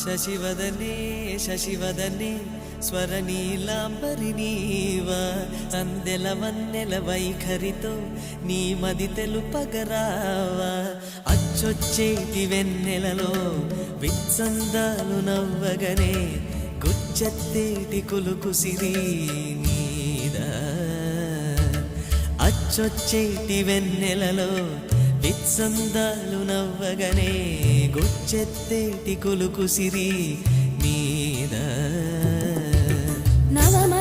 శశివదనే శశివదనే స్వరనీలాంబరి నీవా సందెల వన్నెల వైఖరితో నీ మది తెలుపగరావా అచ్చొచ్చేటి వెన్నెలలో విత్సందాలు నవ్వగనే గుచ్చెత్తేటి కులుకు సిరి నీదా అచ్చొచ్చేటి వెన్నెలలో విత్సందాలు నవ్వగనే గుచ్చెత్తేటి కులుకు సిరి నీదా నవమ